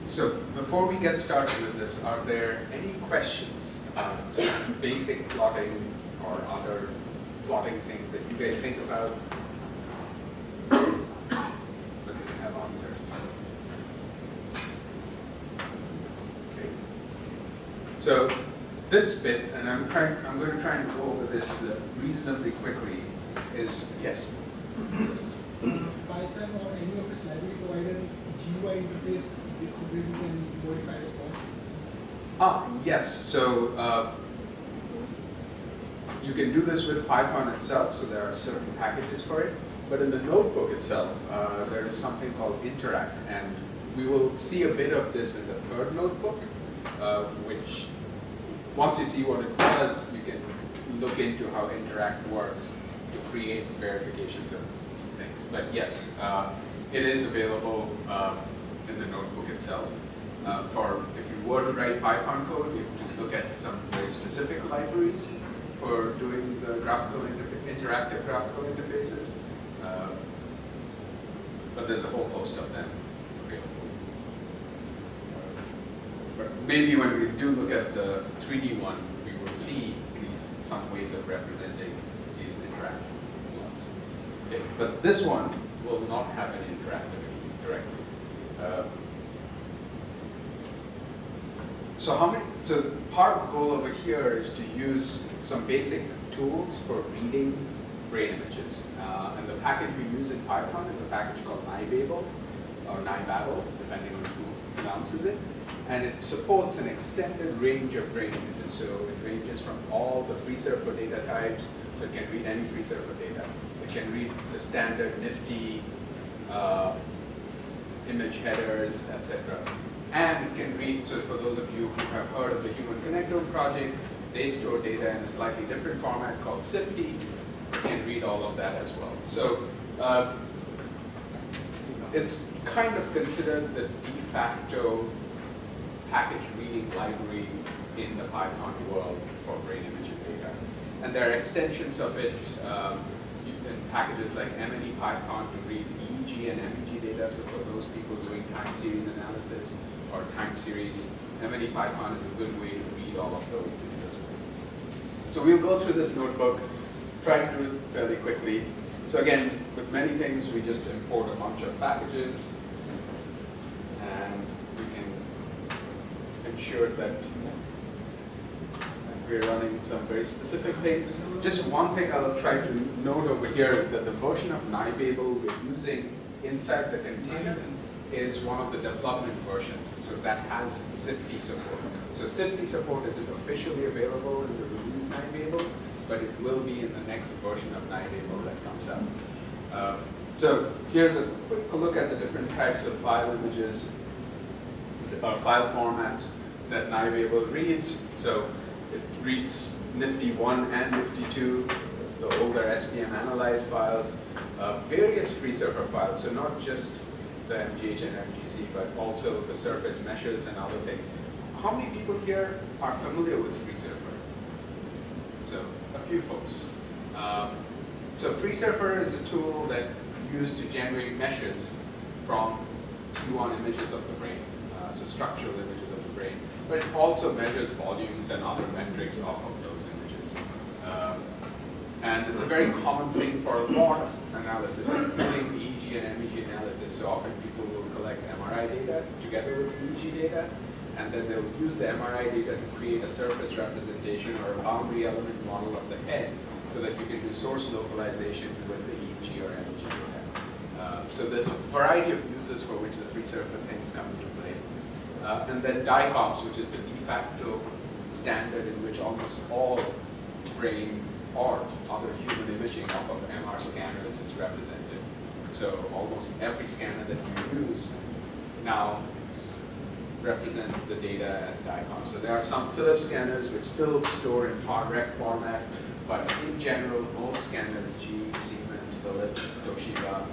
So before we get started with this, are there any questions about basic plotting or other plotting things that you guys think about but we can have answered? Okay. So this bit, and I'm going to try and go over this reasonably quickly, is yes. Python or any of its library provided GUI interface where you can modify the codes? Yes. So you can do this with Python itself, so there are certain packages for it. But in the notebook itself, there is something called Interact, and we will see a bit of this in the third notebook, which once you see what it does, you can look into how Interact works to create verifications of these things. But yes, it is available in the notebook itself. If you were to write Python code, you have to look at some very specific libraries for doing the interactive graphical interfaces. But there's a whole host of them available. But maybe when we do look at the 3D one, we will see at least some ways of representing these interactive blocks. Okay, but this one will not have any interactivity directly. So part of the goal over here is to use some basic tools for reading brain images. And the package we use in Python is a package called Nibabel, or Nibabel, depending on who pronounces it. And it supports an extended range of brain images. So it ranges from all the free surfer data types, so it can read any free surfer data. It can read the standard nifty image headers, etc. And it can read, so for those of you who have heard of the Human Connectome project, they store data in a slightly different format called SIFTY. It can read all of that as well. So it's kind of considered the de facto package reading library in the Python world for brain imaging data. And there are extensions of it in packages like M&E Python to read EEG and MEG data. So for those people doing time series analysis or time series, M&E Python is a good way to read all of those things as well. So we'll go through this notebook, try to do it fairly quickly. So again, with many things, we just import a bunch of packages, and we can ensure that we're running some very specific things. Just one thing I'll try to note over here is that the version of Nibabel we're using inside the container is one of the development versions, so that has SIFTY support. So SIFTY support isn't officially available in the release Nibabel, but it will be in the next version of Nibabel that comes out. So here's a quick look at the different types of file images or file formats that Nibabel reads. So it reads Nifty 1 and Nifty 2, the older SPM analyze files, various free surfer files, so not just the MGH and MGC, but also the surface meshes and other things. How many people here are familiar with free surfer? So a few folks. So free surfer is a tool that you use to generate meshes from T1 images of the brain, so structural images of the brain, but it also measures volumes and other metrics off of those images. And it's a very common thing for a lot of analysis, including EEG and MEG analysis. So often people will collect MRI data together with EEG data, and then they'll use the MRI data to create a surface representation or a boundary element model of the head, so that you can do source localization with the EEG or MEG data. So there's a variety of uses for which the free surfer things come into play. And then DICOMS, which is the de facto standard in which almost all brain or other human imaging off of MR scanners is represented. So almost every scanner that you use now represents the data as DICOM. So there are some Philips scanners which still store in PARREC format, but in general, most scanners, GE, Siemens, Philips, Toshiba,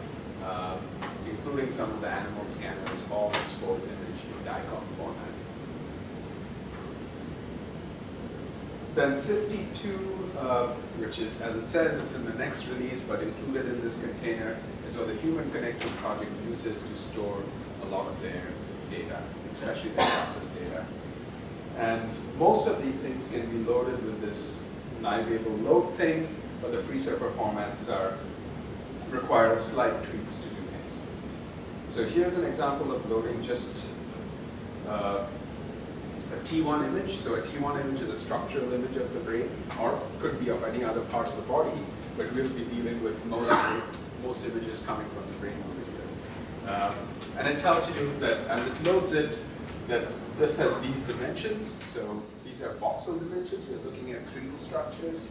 including some of the animal scanners, all expose image in DICOM format. Then SIFTY2, which is, as it says, it's in the next release, but included in this container, is what the Human Connectome project uses to store a lot of their data. especially the process data. And most of these things can be loaded with this Nibabel load things, but the free surfer formats require slight tweaks to do things. So here's an example of loading just a T1 image. So a T1 image is a structural image of the brain, or could be of any other part of the body, but we'll be dealing with most images coming from the brain over here. And it tells you that as it loads it, that this has these dimensions. So these are voxel dimensions. We're looking at 3D structures.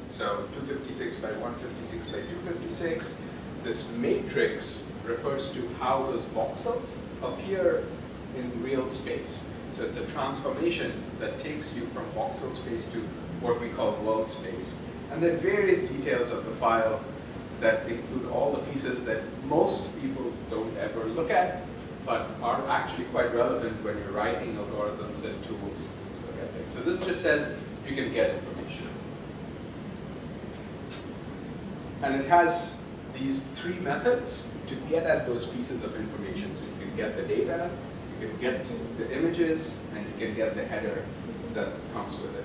So 256 by 156 by 256. This matrix refers to how those voxels appear in real space. So it's a transformation that takes you from voxel space to what we call world space. And then various details of the file that include all the pieces that most people don't ever look at, but are actually quite relevant when you're writing algorithms and tools to look at things. So this just says you can get information. And it has these 3 methods to get at those pieces of information. So you can get the data, you can get the images, and you can get the header that comes with it.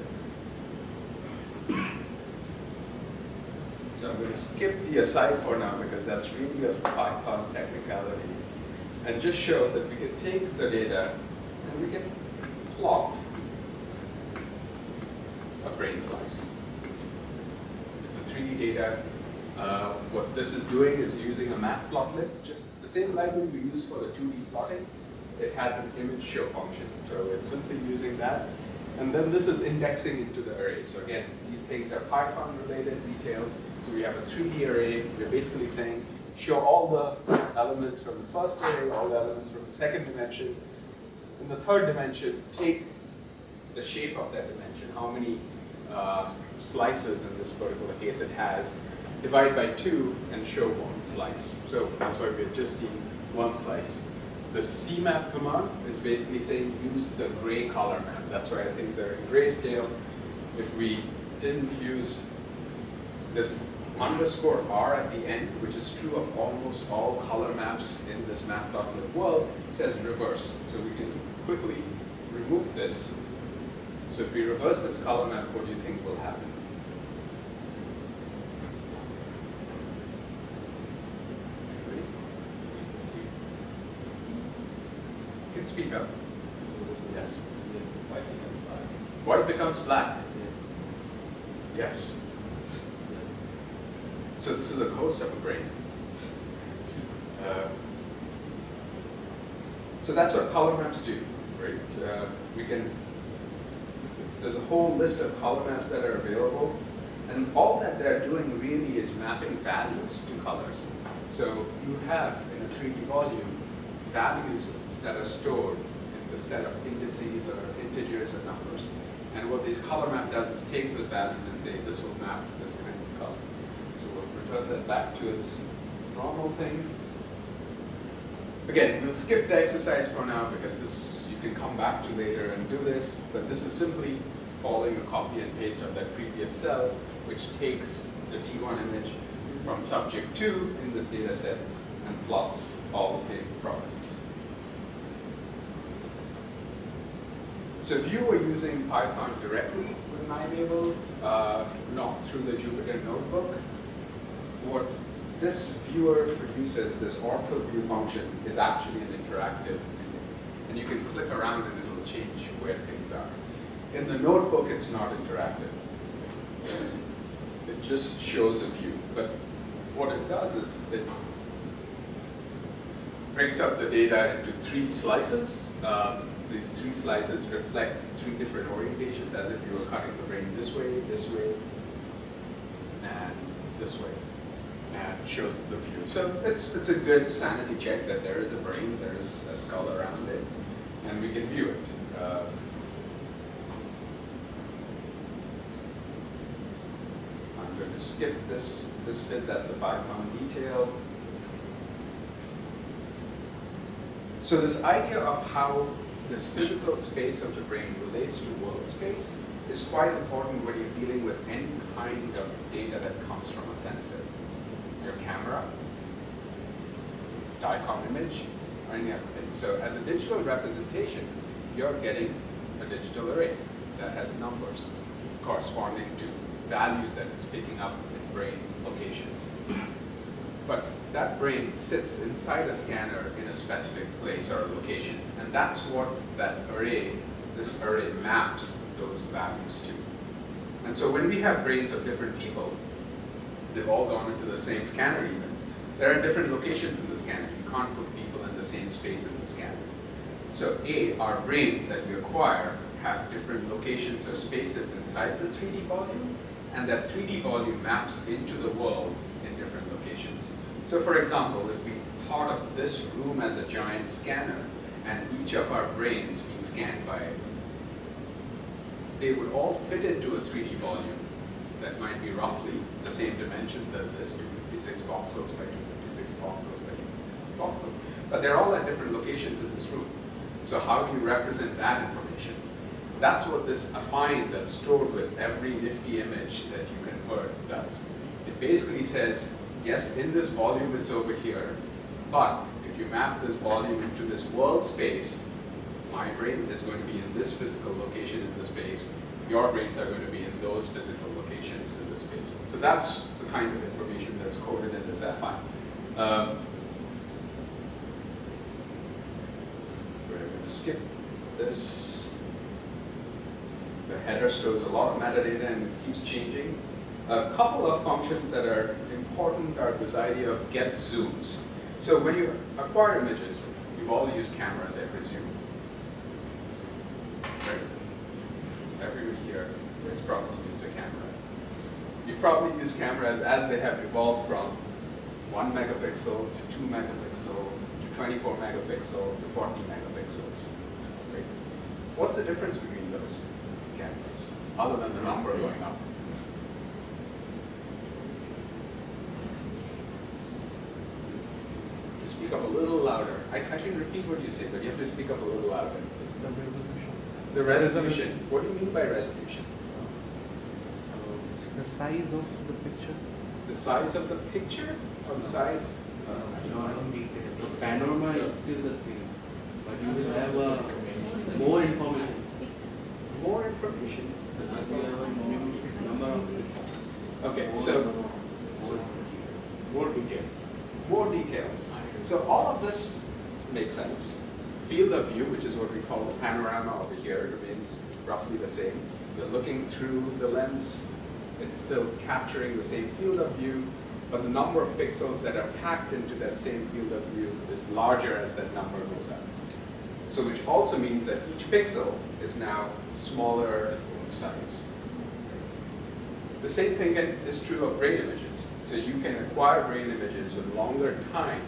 So I'm going to skip the aside for now because that's really a Python technicality, and just show that we can take the data and we can plot a brain slice. It's a 3D data. What this is doing is using a matplotlib, just the same library we use for the 2D plotting. It has an image show function, so it's simply using that. And then this is indexing into the array. So again, these things are Python-related details. So we have a 3D array. We're basically saying, show all the elements from the first array, all the elements from the second dimension. In the third dimension, take the shape of that dimension, how many slices in this particular case it has, divide by 2, and show 1 slice. So that's why we're just seeing 1 slice. The CMap command is basically saying use the gray color map. That's why things are in grayscale. If we didn't use this _R at the end, which is true of almost all color maps in this map.lib world, it says reverse. So we can quickly remove this. So if we reverse this color map, what do you think will happen? Speak up. Yes. White becomes black. Yes. So this is a ghost of a brain. So that's what color maps do, right? There's a whole list of color maps that are available, and all that they're doing really is mapping values to colors. So you have in a 3D volume values that are stored in the set of indices or integers or numbers. And what this color map does is takes those values and say, this will map this kind of color. So we'll return that back to its normal thing. Again, we'll skip the exercise for now because this you can come back to later and do this, but this is simply following a copy and paste of that previous cell, which takes the T1 image from subject 2 in this data set and plots all the same properties. So if you were using Python directly with Nibabel, not through the Jupyter Notebook, what this viewer produces, this ortho view function, is actually an interactive view. And you can click around and it'll change where things are. In the notebook, it's not interactive. It just shows a view. But what it does is it breaks up the data into 3 slices. These 3 slices reflect 3 different orientations, as if you were cutting the brain this way, and this way, and shows the view. So it's a good sanity check that there is a brain, there is a skull around it, and we can view it. I'm going to skip this bit, that's a Python detail. So this idea of how this physical space of the brain relates to world space is quite important when you're dealing with any kind of data that comes from a sensor. Your camera, DICOM image, or any other thing. So as a digital representation, you're getting a digital array that has numbers corresponding to values that it's picking up in brain locations. But that brain sits inside a scanner in a specific place or location, and that's what that array, this array maps those values to. And so when we have brains of different people, they've all gone into the same scanner even. There are different locations in the scanner. You can't put people in the same space in the scanner. So our brains that we acquire have different locations or spaces inside the 3D volume, and that 3D volume maps into the world in different locations. So for example, if we thought of this room as a giant scanner, and each of our brains being scanned by it, they would all fit into a 3D volume that might be roughly the same dimensions as this, 256 voxels by 256 voxels by 256 voxels. But they're all at different locations in this room. So how do you represent that information? That's what this affine that's stored with every nifty image that you convert does. It basically says, yes, in this volume it's over here, but if you map this volume into this world space, my brain is going to be in this physical location in this space. Your brains are going to be in those physical locations in this space. So that's the kind of information that's coded in this affine. We're going to skip this. The header stores a lot of metadata and it keeps changing. A couple of functions that are important are this idea of get zooms. So when you acquire images, you've all used cameras, I presume. Right? Everybody here has probably used a camera. You've probably used cameras as they have evolved from 1 megapixel to 2 megapixel to 24 megapixel to 40 megapixels. Right? What's the difference between those cameras, other than the number going up? Speak up a little louder. I can repeat what you say, but you have to speak up a little louder. It's the resolution. The resolution. What do you mean by resolution? The size of the picture. The size of the picture or the size? The panorama is still the same, but you will have more information. More information. Because you have a number of pixels. Okay, so More details. more details. So all of this makes sense. Field of view, which is what we call the panorama over here, remains roughly the same. You're looking through the lens, it's still capturing the same field of view, but the number of pixels that are packed into that same field of view is larger as that number goes up. So which also means that each pixel is now smaller in size. The same thing is true of brain images. So you can acquire brain images with longer time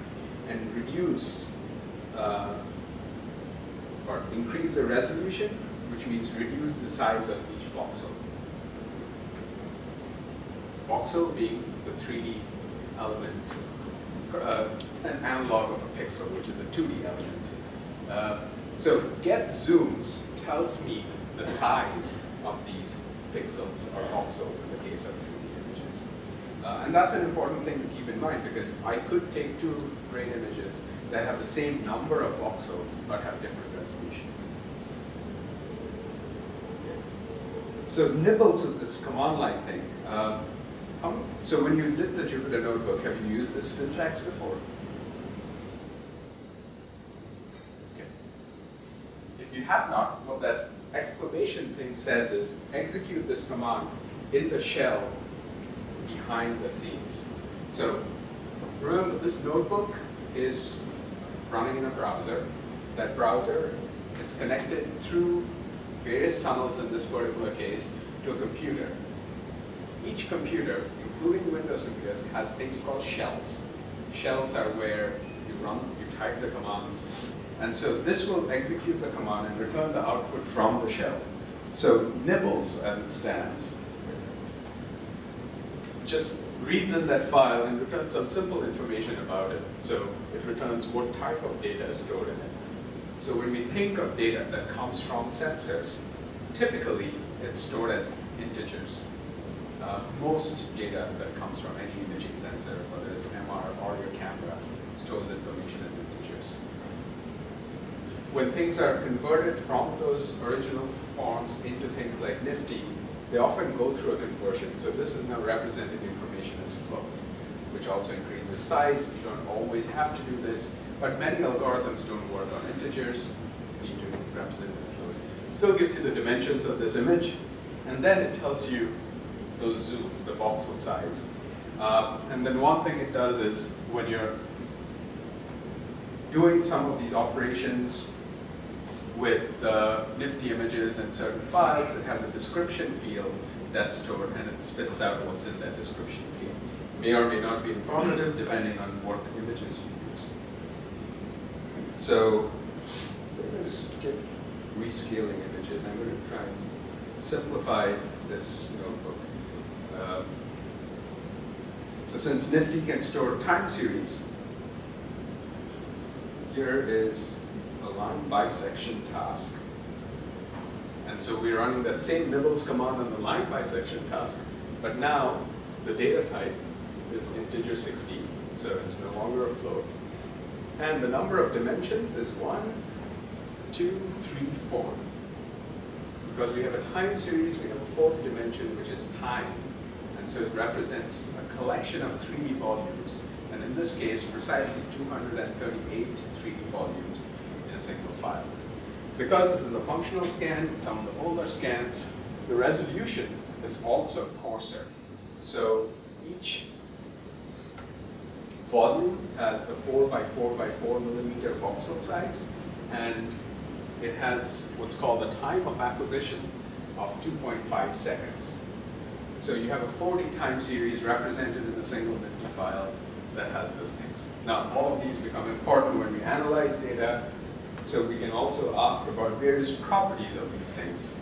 and reduce or increase the resolution, which means reduce the size of each voxel. Voxel being the 3D element, an analog of a pixel, which is a 2D element. So get zooms tells me the size of these pixels or voxels in the case of 3D images. And that's an important thing to keep in mind, because I could take two brain images that have the same number of voxels but have different resolutions. So nibbles is this command line thing. So when you did the Jupyter Notebook, have you used this syntax before? Okay. If you have not, what that exclamation thing says is execute this command in the shell behind the scenes. So remember, this notebook is running in a browser. That browser, it's connected through various tunnels in this particular case to a computer. Each computer, including Windows computers, has things called shells. Shells are where you type the commands. And so this will execute the command and return the output from the shell. So nibbles, as it stands, just reads in that file and returns some simple information about it. So it returns what type of data is stored in it. So when we think of data that comes from sensors, typically it's stored as integers. Most data that comes from any imaging sensor, whether it's MR or your camera, stores information as integers. when things are converted from those original forms into things like Nifty, they often go through a conversion. So this is now representing information as float, which also increases size. You don't always have to do this, but many algorithms don't work on integers. You need to represent the flows. It still gives you the dimensions of this image, and then it tells you those zooms, the voxel size. And then one thing it does is when you're doing some of these operations with Nifty images and certain files, it has a description field that's stored, and it spits out what's in that description field. May or may not be informative depending on what images you use. So we're going to skip rescaling images. I'm going to try and simplify this notebook. So since Nifty can store time series, here is a line bisection task. And so we're running that same nibbles command on the line bisection task, but now the data type is integer 16, so it's no longer a float. And the number of dimensions is 1, 2, 3, 4. Because we have a time series, we have a fourth dimension, which is time. And so it represents a collection of 3D volumes. And in this case, precisely 238 3D volumes in a single file. Because this is a functional scan, some of the older scans, the resolution is also coarser. So each volume has a 4 by 4 by 4 millimeter voxel size, and it has what's called a time of acquisition of 2.5 seconds. So you have a 40 time series represented in a single Nifty file that has those things. Now, all of these become important when we analyze data, so we can also ask about various properties of these things.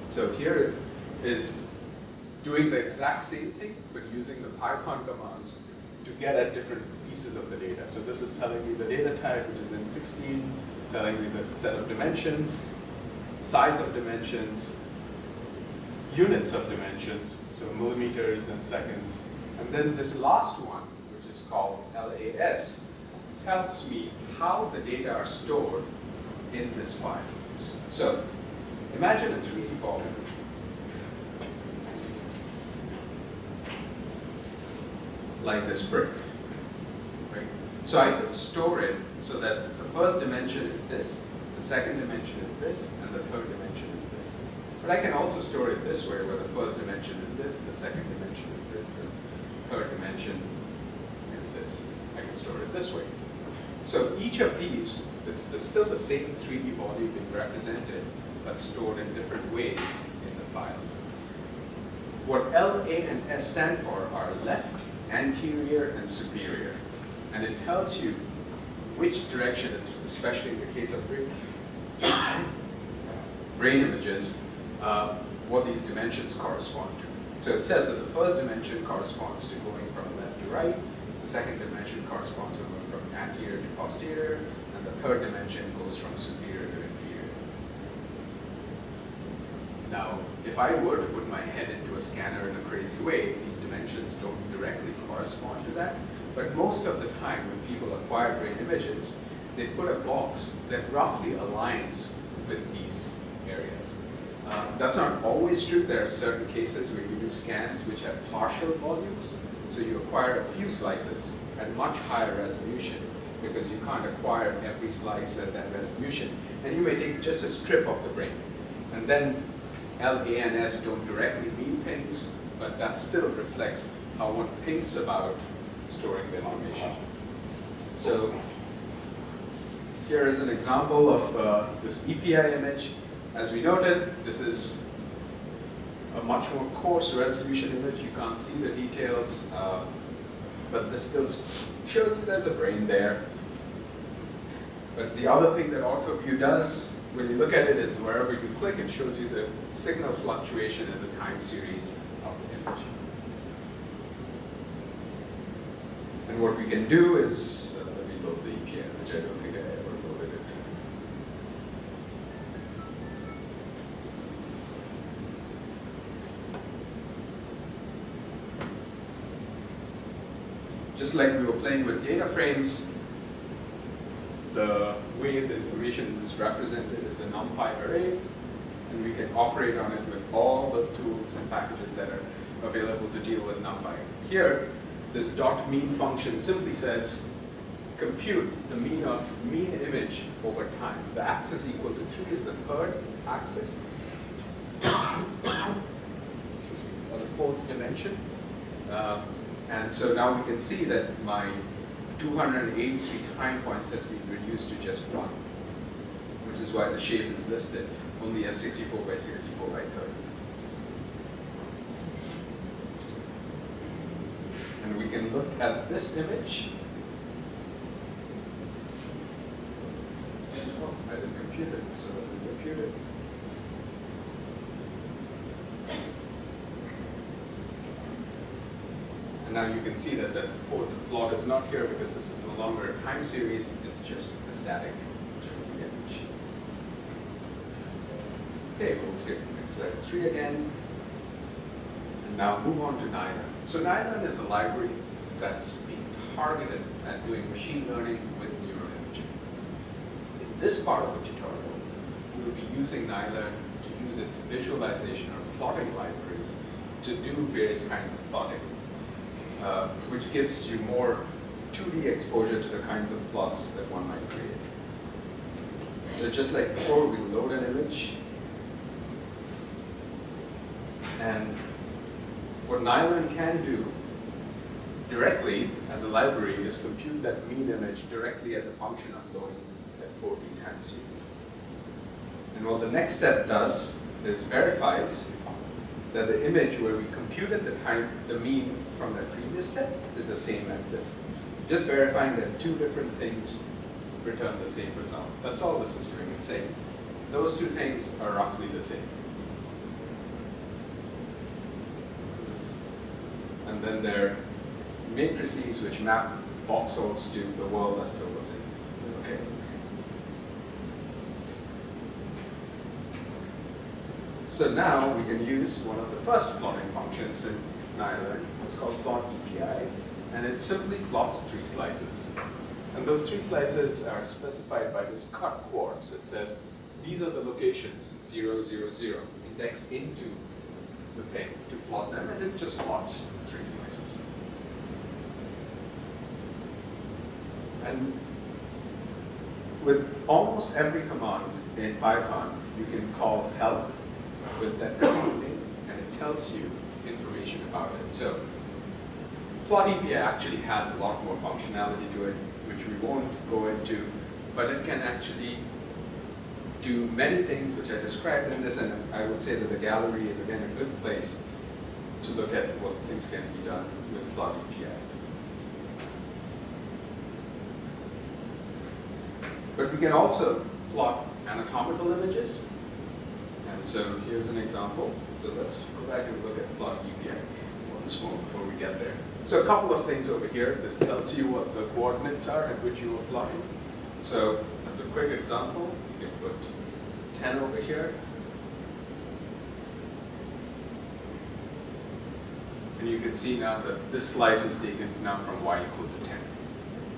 So here it is doing the exact same thing, but using the Python commands to get at different pieces of the data. So this is telling me the data type, which is in 16, telling me the set of dimensions, size of dimensions, units of dimensions, so millimeters and seconds. And then this last one, which is called LAS, tells me how the data are stored in this file. So imagine a 3D volume. Like this brick, right? So I could store it so that the first dimension is this, the second dimension is this, and the third dimension is this. But I can also store it this way, where the first dimension is this, the second dimension is this, the third dimension is this. I can store it this way. So each of these, it's still the same 3D volume being represented, but stored in different ways in the file. What L, A, and S stand for are left, anterior, and superior. And it tells you which direction, especially in the case of brain images, what these dimensions correspond to. So it says that the first dimension corresponds to going from left to right, the second dimension corresponds to going from anterior to posterior, and the third dimension goes from superior to inferior. Now, if I were to put my head into a scanner in a crazy way, these dimensions don't directly correspond to that. But most of the time when people acquire brain images, they put a box that roughly aligns with these areas. That's not always true. There are certain cases where you do scans which have partial volumes. So you acquire a few slices at much higher resolution because you can't acquire every slice at that resolution. And you may take just a strip of the brain. And then L, A, and S don't directly mean things, but that still reflects how one thinks about storing the information. So here is an example of this EPI image. As we noted, this is a much more coarse resolution image. You can't see the details, but this still shows you there's a brain there. But the other thing that AutoView does, when you look at it, is wherever you click, it shows you the signal fluctuation as a time series of the image. And what we can do is, let me load the EPI image. I don't think I ever loaded it. Just like we were playing with data frames, the way the information is represented is a NumPy array, and we can operate on it with all the tools and packages that are available to deal with NumPy. Here, this .mean function simply says, compute the mean image over time. The axis equal to 3 is the third axis, or the fourth dimension. And so now we can see that my 283 time points has been reduced to just 1, which is why the shape is listed only as 64 by 64 by 30. And we can look at this image. Oh, I didn't compute it, so let me compute it. And now you can see that the fourth plot is not here because this is no longer a time series, it's just a static 3D image. Okay, we'll skip exercise 3 again. And now move on to Nilearn. So Nilearn is a library that's being targeted at doing machine learning with neuroimaging. In this part of the tutorial, we'll be using Nilearn to use its visualization or plotting libraries to do various kinds of plotting, which gives you more 2D exposure to the kinds of plots that one might create. So just like before, we load an image, and what Nilearn can do directly as a library is compute that mean image directly as a function of loading that 4D time series. And what the next step does is verifies that the image where we computed the mean from the previous step is the same as this. Just verifying that two different things return the same result. That's all this is doing. It's saying those two things are roughly the same. And then their matrices which map voxels to the world are still the same. Okay. So now we can use one of the first plotting functions in Nilearn. It's called plot EPI, and it simply plots 3 slices. And those 3 slices are specified by this cut coord. So it says these are the locations 0, 0, 0, index into the thing to plot them, and it just plots 3 slices. And with almost every command in Python, you can call help with that command name, and it tells you information about it. So plot EPI actually has a lot more functionality to it, which we won't go into, but it can actually do many things which I described in this, and I would say that the gallery is again a good place to look at what things can be done with plot EPI. But we can also plot anatomical images. And so here's an example. So let's go back and look at plot EPI once more before we get there. So a couple of things over here. This tells you what the coordinates are at which you are plotting. So as a quick example, you can put 10 over here. And you can see now that this slice is taken now from y equal to 10.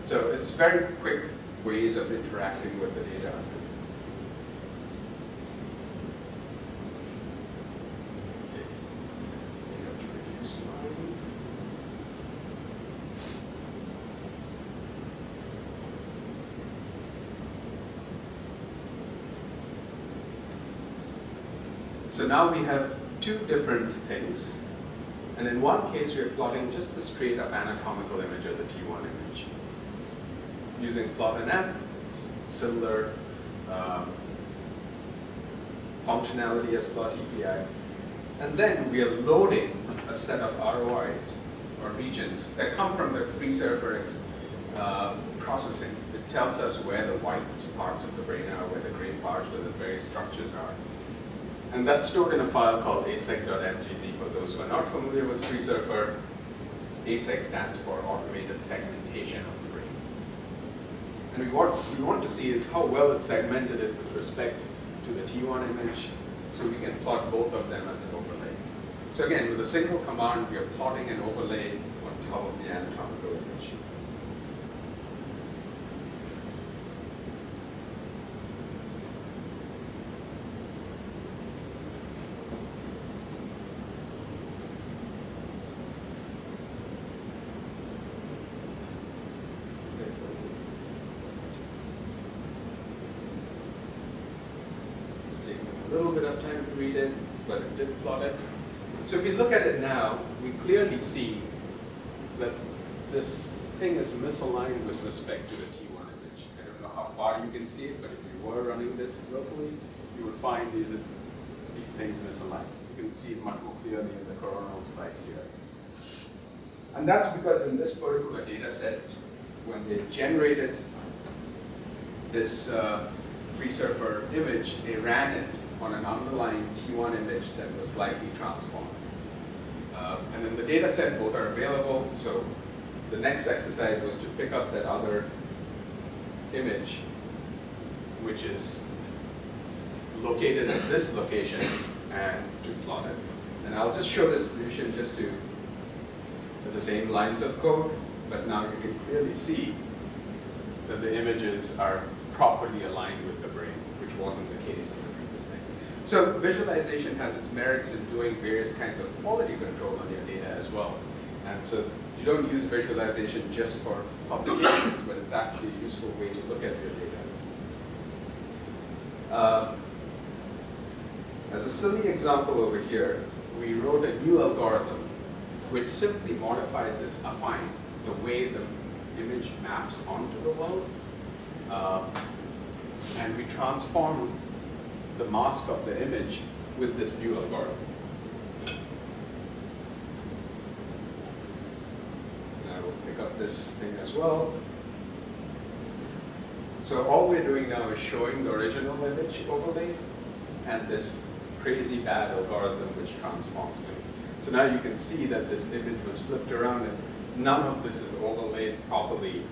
So it's very quick ways of interacting with the data. So now we have 2 different things. And in one case, we are plotting just the straight up anatomical image of the T1 image. Using plot and app, similar functionality as plot EPI. And then we are loading a set of ROIs, or regions, that come from the free surface processing. It tells us where the white parts of the brain are, where the gray parts, where the various structures are. And that's stored in a file called asec.mgz. For those who are not familiar with FreeSurfer, ASEC stands for Automated Segmentation of the Brain. And what we want to see is how well it segmented it with respect to the T1 image, so we can plot both of them as an overlay. So again, with a single command, we are plotting an overlay on top of the anatomical image. a little bit of time to read it, but it did plot it. So if we look at it now, we clearly see that this thing is misaligned with respect to the T1 image. I don't know how far you can see it, but if you were running this locally, you would find these things misaligned. You can see it much more clearly in the coronal slice here. And that's because in this particular data set, when they generated this free surfer image, they ran it on an underlying T1 image that was slightly transformed. And in the data set, both are available. So the next exercise was to pick up that other image, which is located at this location, and to plot it. And I'll just show the solution just to, it's the same lines of code, but now you can clearly see that the images are properly aligned with the brain, which wasn't the case in the previous thing. So visualization has its merits in doing various kinds of quality control on your data as well. And so you don't use visualization just for publications, but it's actually a useful way to look at your data. As a silly example over here, we wrote a new algorithm which simply modifies this affine, the way the image maps onto the world. And we transform the mask of the image with this new algorithm. And I will pick up this thing as well. So all we're doing now is showing the original image overlay and this crazy bad algorithm which transforms them. So now you can see that this image was flipped around and none of this is overlaid properly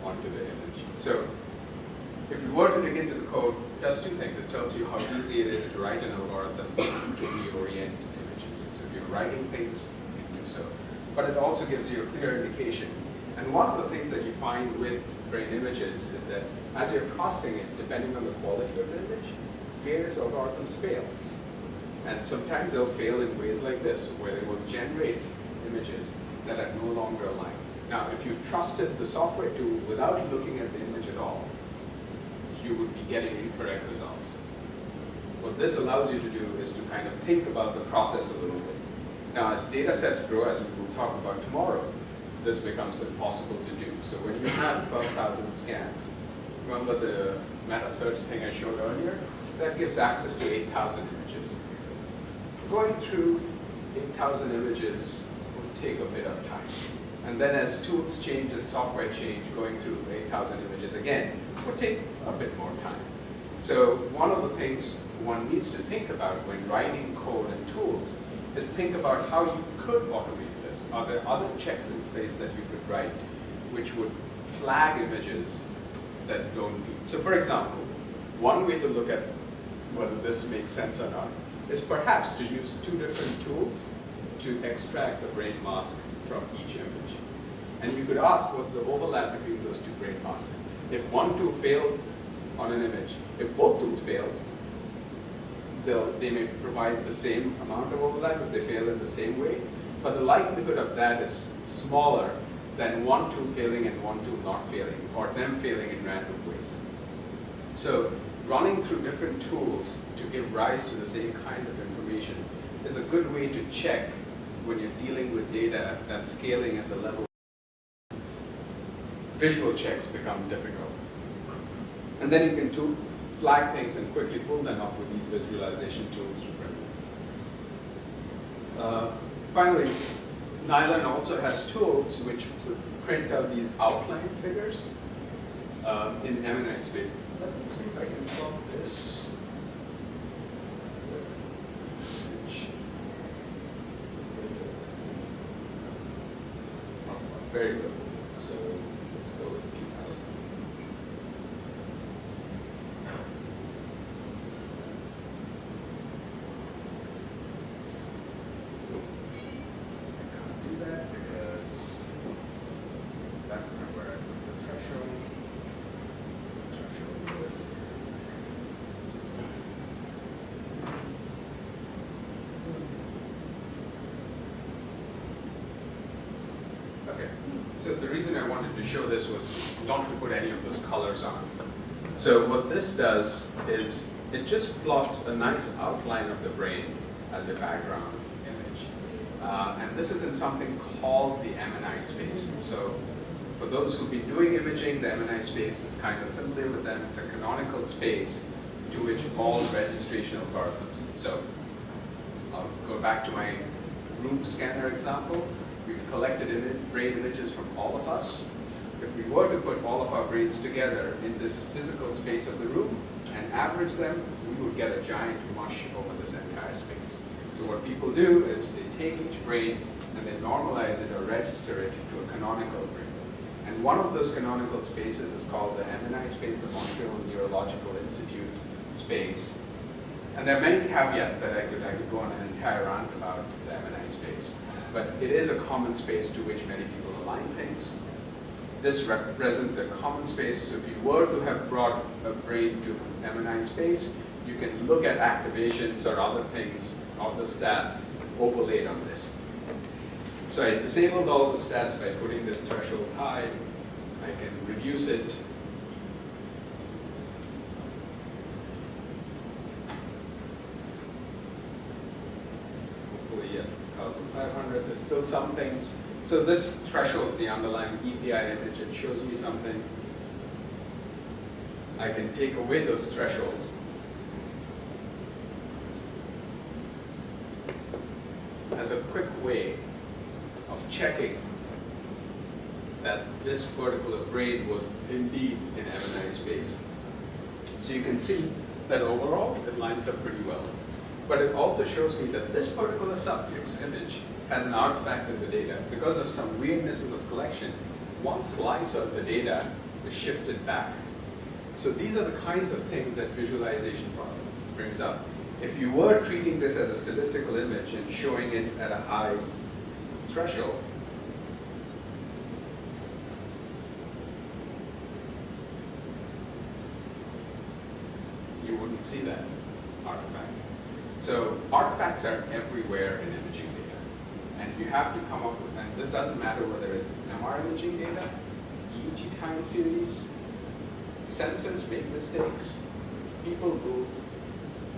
onto the image. So if you were to dig into the code, it does two things. It tells you how easy it is to write an algorithm to reorient images. So if you're writing things, you can do so. But it also gives you a clear indication. And one of the things that you find with brain images is that as you're processing it, depending on the quality of the image, various algorithms fail. And sometimes they'll fail in ways like this, where they will generate images that are no longer aligned. Now, if you trusted the software tool without looking at the image at all, you would be getting incorrect results. What this allows you to do is to kind of think about the process a little bit. Now, as data sets grow, as we will talk about tomorrow, this becomes impossible to do. So when you have 12,000 scans, remember the meta search thing I showed earlier? That gives access to 8,000 images. Going through 8,000 images will take a bit of time. And then as tools change and software change, going through 8,000 images again will take a bit more time. So one of the things one needs to think about when writing code and tools is think about how you could automate this. Are there other checks in place that you could write which would flag images that don't be? So for example, one way to look at whether this makes sense or not is perhaps to use two different tools to extract the brain mask from each image. And you could ask, what's the overlap between those two brain masks? If one tool failed on an image, if both tools failed, they may provide the same amount of overlap if they fail in the same way, but the likelihood of that is smaller than one tool failing and one tool not failing, or them failing in random ways. So running through different tools to give rise to the same kind of information is a good way to check when you're dealing with data that's scaling at the level. Visual checks become difficult. And then you can flag things and quickly pull them up with these visualization tools to print them. Finally, Nilearn also has tools which print out these outline figures in MNI space. Let me see if I can plot this. Very good. So let's go with 2000. I can't do that because that's not where I put the threshold. Okay, so the reason I wanted to show this was not to put any of those colors on. So what this does is it just plots a nice outline of the brain as a background image. And this is in something called the MNI space. So for those who've been doing imaging, the MNI space is kind of familiar with them. It's a canonical space to which all registration algorithms. So I'll go back to my room scanner example. We've collected brain images from all of us. If we were to put all of our brains together in this physical space of the room and average them, we would get a giant mush over this entire space. So what people do is they take each brain and they normalize it or register it to a canonical brain. And one of those canonical spaces is called the MNI space, the Montreal Neurological Institute space. And there are many caveats that I could go on an entire rant about the MNI space. But it is a common space to which many people align things. This represents a common space. So if you were to have brought a brain to MNI space, you can look at activations or other things of the stats overlaid on this. So I disabled all the stats by putting this threshold high. I can reduce it. Hopefully at 1,500, there's still some things. So this threshold is the underlying EPI image. It shows me some things. I can take away those thresholds. As a quick way of checking that this particular brain was indeed in MNI space. So you can see that overall it lines up pretty well. But it also shows me that this particular subject's image has an artifact in the data. Because of some weirdnesses of collection, one slice of the data is shifted back. So these are the kinds of things that visualization brings up. If you were treating this as a statistical image and showing it at a high threshold, you wouldn't see that artifact. So artifacts are everywhere in imaging data. And you have to come up with, and this doesn't matter whether it's MR imaging data, EEG time series, sensors make mistakes, people move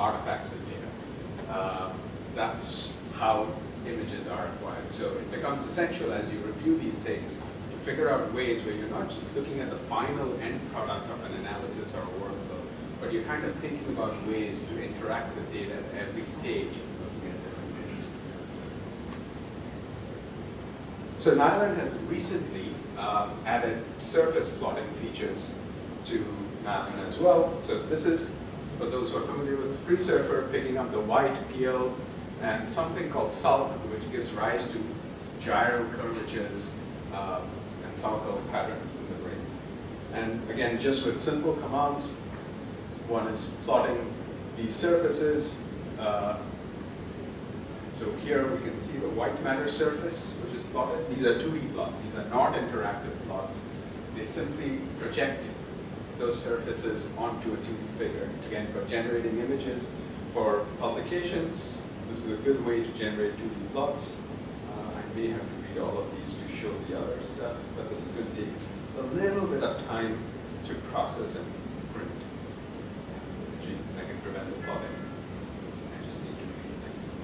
artifacts in data. That's how images are acquired. So it becomes essential as you review these things to figure out ways where you're not just looking at the final end product of an analysis or a workflow, but you're kind of thinking about ways to interact with data at every stage of looking at different things. So Nilearn has recently added surface plotting features to Nilearn as well. So this is, for those who are familiar with FreeSurfer, picking up the white PL and something called sulk, which gives rise to gyro curvatures and sulcal patterns in the brain. And again, just with simple commands, one is plotting these surfaces. So here we can see the white matter surface, which is plotted. These are 2D plots. These are not interactive plots. They simply project those surfaces onto a 2D figure. Again, for generating images, for publications, this is a good way to generate 2D plots. I may have to read all of these to show the other stuff, but this is going to take a little bit of time to process and print. I can prevent the plotting. I just need to read things.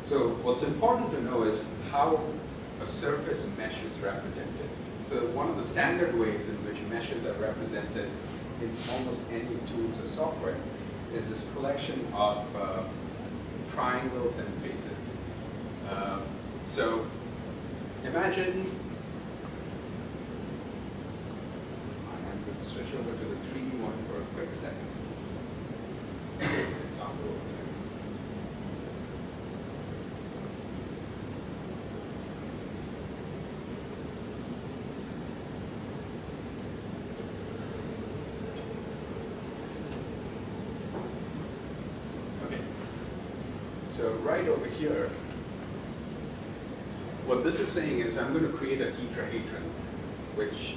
So what's important to know is how a surface mesh is represented. So one of the standard ways in which meshes are represented in almost any tools or software is this collection of triangles and faces. So imagine, I'm going to switch over to the 3D one for a quick second. Here's an example over there. So right over here, what this is saying is I'm going to create a tetrahedron, which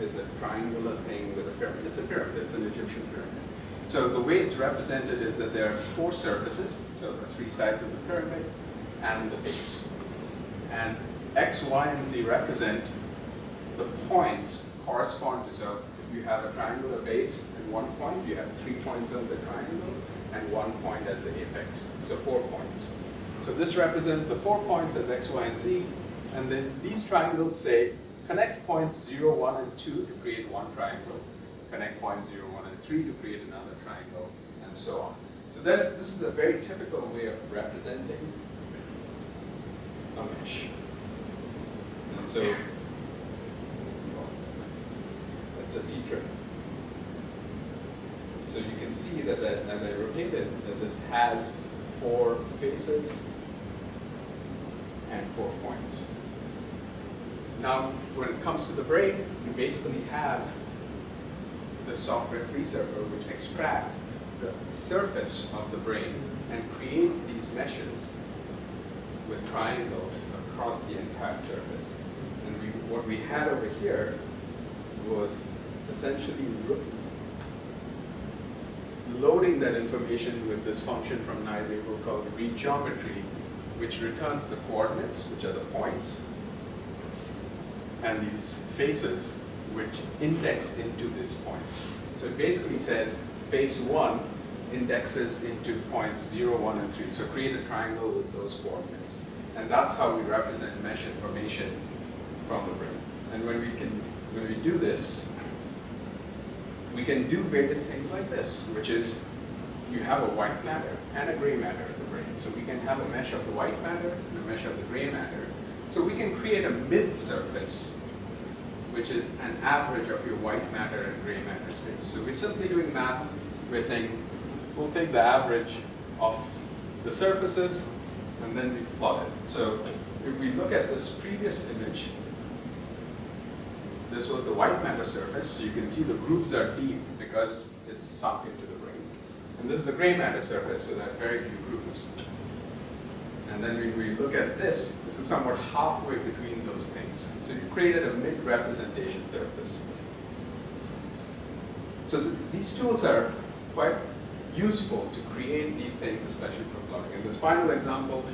is a triangular thing with a pyramid. It's a pyramid, it's an Egyptian pyramid. So the way it's represented is that there are 4 surfaces, so the 3 sides of the pyramid, and the base. And X, Y, and Z represent the points correspond to, so if you have a triangular base and 1 point, you have 3 points on the triangle and 1 point as the apex, so 4 points. So this represents the 4 points as x, y, and z, and then these triangles say connect points 0, 1, and 2 to create one triangle, connect points 0, 1, and 3 to create another triangle, and so on. So this is a very typical way of representing a mesh. And so it's a tetrad. So you can see it as I rotate it, that this has 4 faces and 4 points. Now, when it comes to the brain, you basically have the software free server which extracts the surface of the brain and creates these meshes with triangles across the entire surface. And what we had over here was essentially loading that information with this function from Nibabel called read geometry, which returns the coordinates, which are the points, and these faces, which index into these points. So it basically says face 1 indexes into points 0, 1, and 3. So create a triangle with those coordinates. And that's how we represent mesh information from the brain. And when we do this, we can do various things like this, which is you have a white matter and a gray matter in the brain. So we can have a mesh of the white matter and a mesh of the gray matter. So we can create a mid-surface, which is an average of your white matter and gray matter space. So we're simply doing math. We're saying we'll take the average of the surfaces and then we plot it. So if we look at this previous image, this was the white matter surface. So you can see the grooves are deep because it's sunk into the brain. And this is the gray matter surface, so there are very few grooves. And then when we look at this is somewhat halfway between those things. So you created a mid-representation surface. So these tools are quite useful to create these things, especially for plotting. In this final example,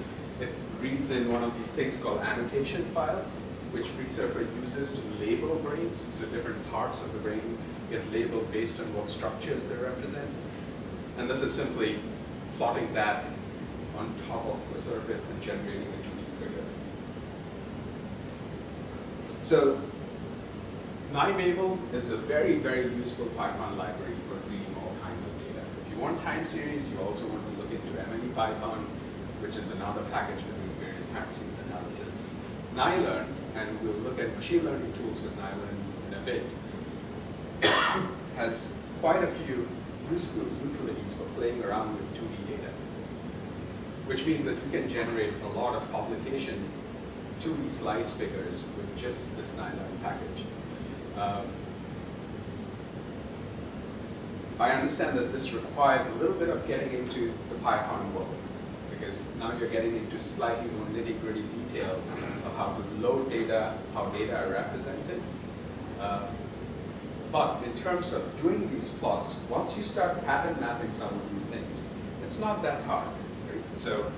it reads in one of these things called annotation files, which FreeSurfer uses to label brains. So different parts of the brain get labeled based on what structures they represent. And this is simply plotting that on top of the surface and generating a 2D figure. So Nibabel is a very, very useful Python library for reading all kinds of data. If you want time series, you also want to look into MLE Python, which is another package for doing various time series analysis. Nilearn, and we'll look at machine learning tools with Nilearn in a bit, has quite a few useful utilities for playing around with 2D data, which means that you can generate a lot of publication 2D slice figures with just this Nilearn package. I understand that this requires a little bit of getting into the Python world, because now you're getting into slightly more nitty-gritty details of how to load data, how data are represented. But in terms of doing these plots, once you start pattern mapping some of these things, it's not that hard. Right? So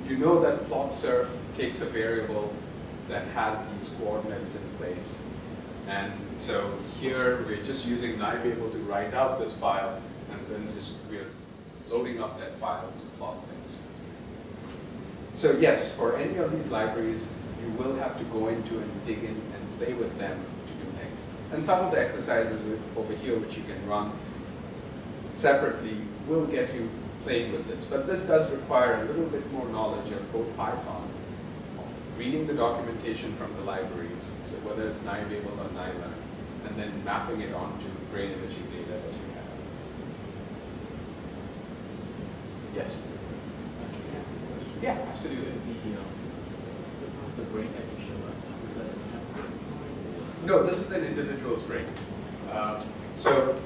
you know that plotsurf takes a variable that has these coordinates in place. And so here we're just using Nibabel to write out this file, and then we're loading up that file to plot things. So yes, for any of these libraries, you will have to go into and dig in and play with them to do things. And some of the exercises over here, which you can run separately, will get you playing with this. But this does require a little bit more knowledge of both Python, reading the documentation from the libraries, so whether it's Nibabel or Nilearn, and then mapping it onto brain imaging data that you have. Yes? Can I ask you a question? Yeah, absolutely. So the brain that you show us, is that a template? No, this is an individual's brain. So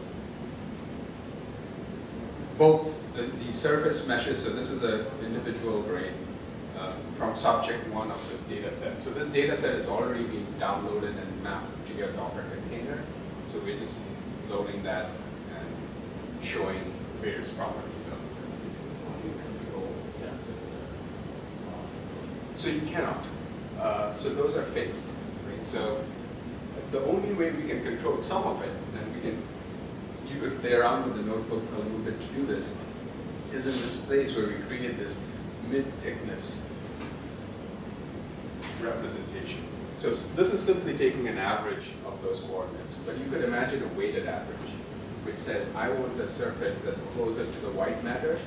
both the surface meshes, so this is an individual brain from subject 1 of this data set. So this data set is already being downloaded and mapped to your Docker container. So we're just loading that and showing various properties of it. How do you control depths of the slot? So you cannot. So those are fixed, right? So the only way we can control some of it, and you could play around with the notebook a little bit to do this, is in this place where we create this mid-thickness representation. So this is simply taking an average of those coordinates, but you could imagine a weighted average, which says I want a surface that's closer to the white matter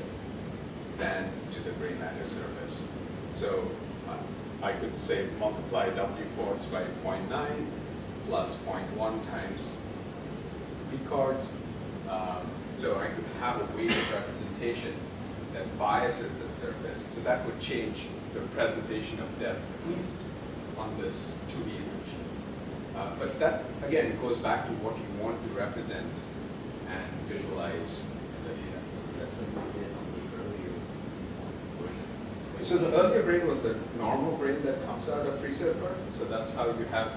than to the gray matter surface. So I could say multiply W chords by 0.9 plus 0.1 times V chords. So I could have a weighted representation that biases the surface. So that would change the presentation of depth, at least on this 2D image. But that, again, goes back to what you want to represent and visualize the data. So that's what we did on the earlier brain. So the earlier brain was the normal brain that comes out of FreeSurfer. So that's how you have,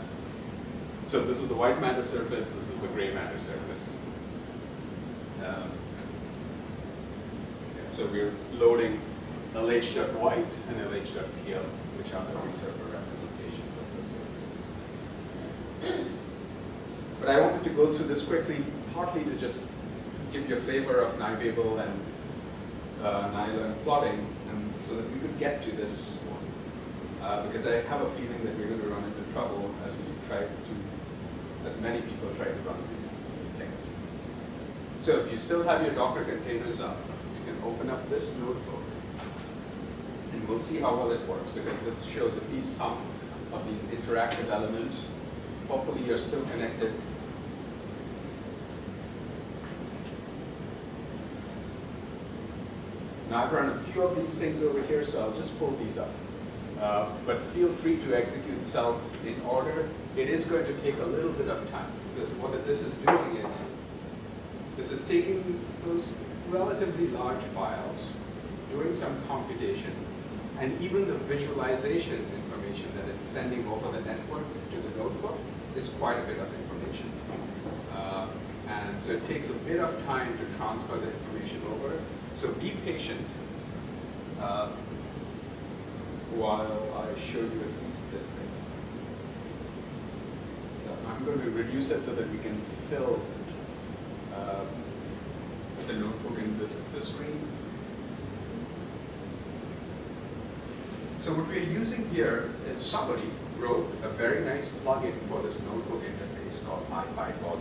so this is the white matter surface, this is the gray matter surface. So we're loading LH.white and LH.pl, which are the FreeSurfer representations of those surfaces. But I wanted to go through this quickly, partly to just give you a flavor of Nibabel and Nilearn plotting, and so that we could get to this one. Because I have a feeling that we're going to run into trouble as we try to, as many people try to run these things. So if you still have your Docker containers up, you can open up this notebook, and we'll see how well it works, because this shows at least some of these interactive elements. Hopefully you're still connected. Now I've run a few of these things over here, so I'll just pull these up. But feel free to execute cells in order. It is going to take a little bit of time, because what this is doing is, this is taking those relatively large files, doing some computation, and even the visualization information that it's sending over the network to the notebook is quite a bit of information. And so it takes a bit of time to transfer the information over. So be patient while I show you at least this thing. So I'm going to reduce it so that we can fill the notebook in the screen. So what we're using here is somebody wrote a very nice plugin for this notebook interface called IBRO.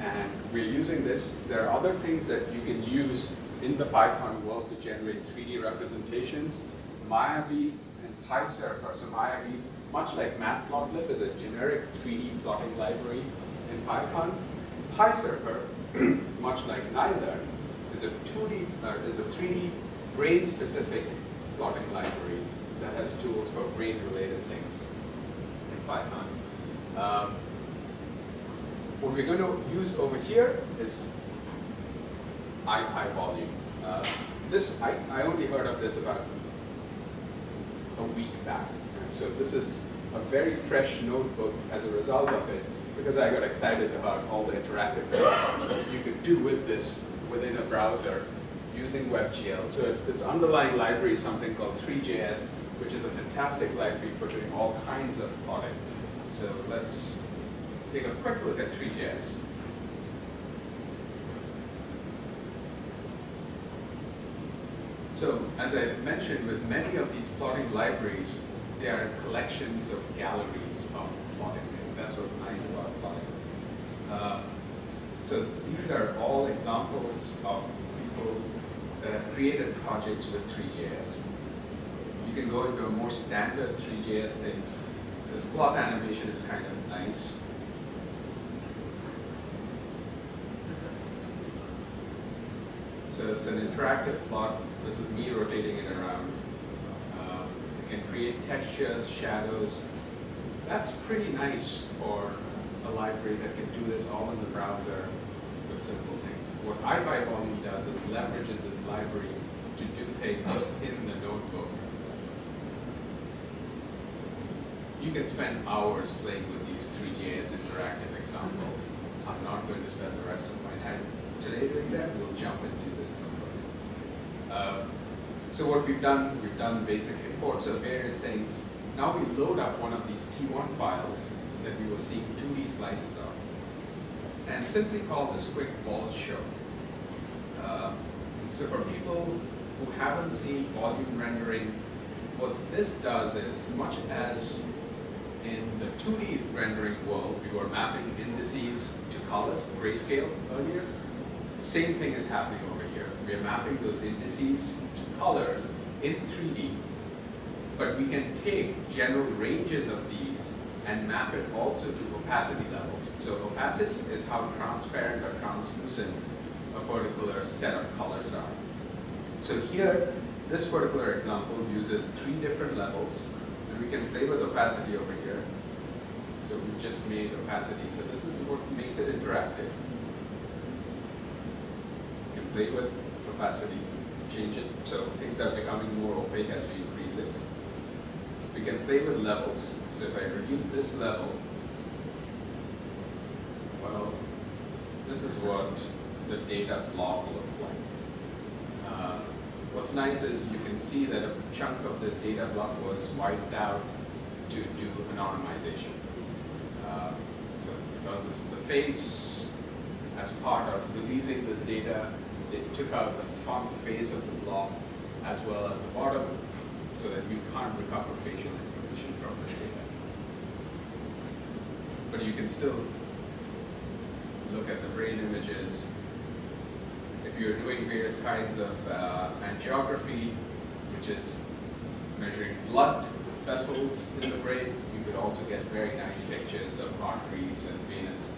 And we're using this. There are other things that you can use in the Python world to generate 3D representations. MayaV and PySurfer. So MayaV, much like Matplotlib, is a generic 3D plotting library in Python. PySurfer, much like Nilearn, is a 3D brain-specific plotting library that has tools for brain-related things in Python. What we're going to use over here is IPyVolume. This I only heard of this about a week back. And so this is a very fresh notebook as a result of it, because I got excited about all the interactive things you could do with this within a browser using WebGL. So its underlying library is something called 3JS, which is a fantastic library for doing all kinds of plotting. So let's take a quick look at 3JS. So as I mentioned, with many of these plotting libraries, they are collections of galleries of plotting things. That's what's nice about plotting. So these are all examples of people that have created projects with 3JS. You can go into a more standard 3JS things. This plot animation is kind of nice. So it's an interactive plot. This is me rotating it around. You can create textures, shadows. That's pretty nice for a library that can do this all in the browser with simple things. What IBRO does is leverages this library to do things in the notebook. You can spend hours playing with these 3JS interactive examples. I'm not going to spend the rest of my time today doing that. We'll jump into this notebook. So what we've done basic imports of various things. Now we load up one of these T1 files that we were seeing 2D slices of, and simply call this quick vol show. So for people who haven't seen volume rendering, what this does is, much as in the 2D rendering world, we were mapping indices to colors, grayscale earlier, same thing is happening over here. We are mapping those indices to colors in 3D, but we can take general ranges of these and map it also to opacity levels. So opacity is how transparent or translucent a particular set of colors are. So here, this particular example uses 3 different levels, and we can play with opacity over here. So we just made opacity. So this is what makes it interactive. You can play with opacity, change it so things are becoming more opaque as we increase it. We can play with levels. So if I reduce this level, well, this is what the data block looks like. What's nice is you can see that a chunk of this data block was wiped out to do anonymization. So because this is a face, as part of releasing this data, they took out the front face of the block as well as the bottom, so that you can't recover facial information from this data. But you can still look at the brain images. If you're doing various kinds of angiography, which is measuring blood vessels in the brain, you could also get very nice pictures of arteries and venous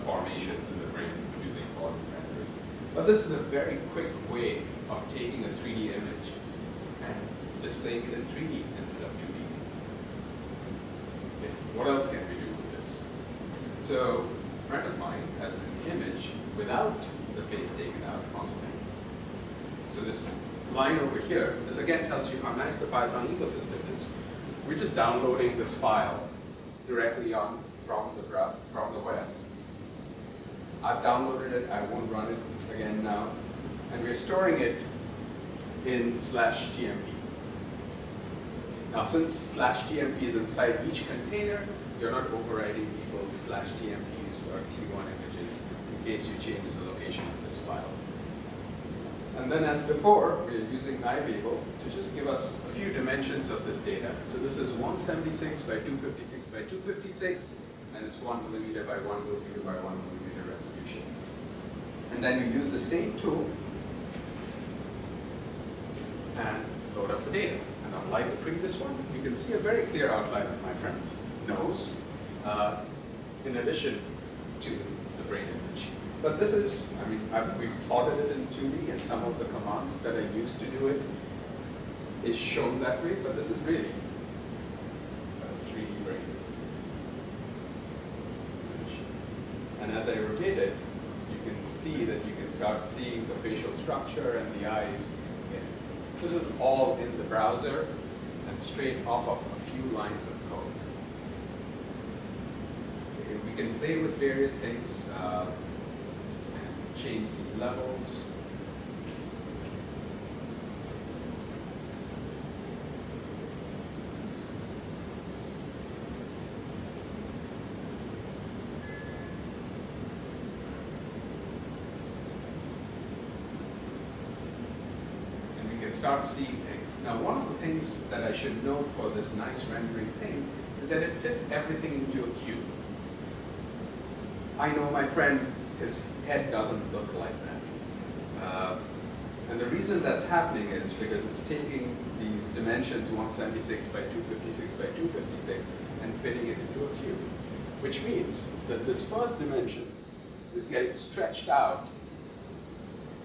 formations in the brain using volume rendering. But this is a very quick way of taking a 3D image and displaying it in 3D instead of 2D. Okay. What else can we do with this? So a friend of mine has his image without the face taken out on the thing. So this line over here, this again tells you how nice the Python ecosystem is. We're just downloading this file directly on from the web. I've downloaded it, I won't run it again now. And we're storing it in /tmp. Now since /tmp is inside each container, you're not overriding people's /tmps or T1 images in case you change the location of this file. And then as before, we're using Nibabel to just give us a few dimensions of this data. So this is 176 by 256 by 256, and it's 1 millimeter by 1 millimeter by 1 millimeter resolution. And then we use the same tool and load up the data. And unlike the previous one, you can see a very clear outline of my friend's nose, in addition to the brain image. But this is, I mean, we've plotted it in 2D, and some of the commands that I used to do it is shown that way, but this is really a 3D brain image. And as I rotate it, you can see that you can start seeing the facial structure and the eyes. This is all in the browser and straight off of a few lines of code. Okay, we can play with various things, change these levels. Start seeing things. Now, one of the things that I should note for this nice rendering thing is that it fits everything into a cube. I know my friend, his head doesn't look like that. And the reason that's happening is because it's taking these dimensions 176 by 256 by 256 and fitting it into a cube, which means that this first dimension is getting stretched out.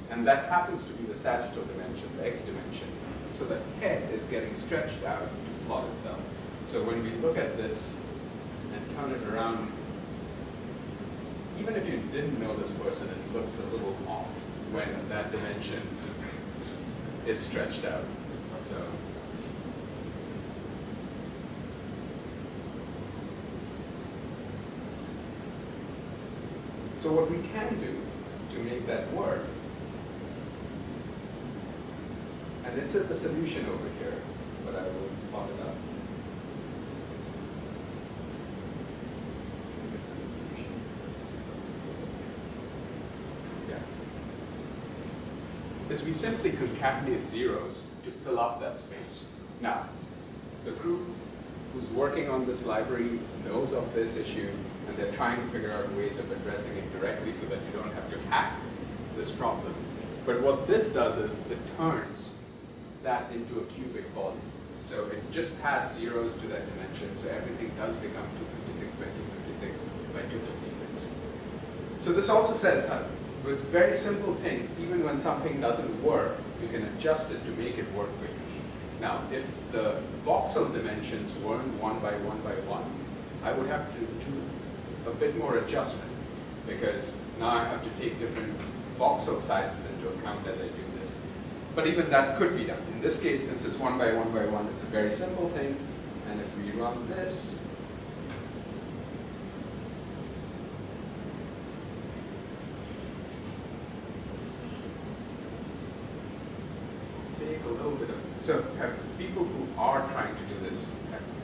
And that happens to be the sagittal dimension, the x dimension. So the head is getting stretched out to plot itself. So when we look at this and turn it around, even if you didn't know this person, it looks a little off when that dimension is stretched out. So what we can do to make that work, and it's in the solution over here, but I will plot it up. is we simply concatenate zeros to fill up that space. Now, the group who's working on this library knows of this issue, and they're trying to figure out ways of addressing it directly so that you don't have to hack this problem. But what this does is it turns that into a cubic volume. So it just adds zeros to that dimension, so everything does become 256 by 256 by 256. So this also says that with very simple things, even when something doesn't work, you can adjust it to make it work for you. Now, if the voxel dimensions weren't 1 by 1 by 1, I would have to do a bit more adjustment, because now I have to take different voxel sizes into account as I do this. But even that could be done. In this case, since it's 1 by 1 by 1, it's a very simple thing. And if we run this, take a little bit of, so have people who are trying to do this,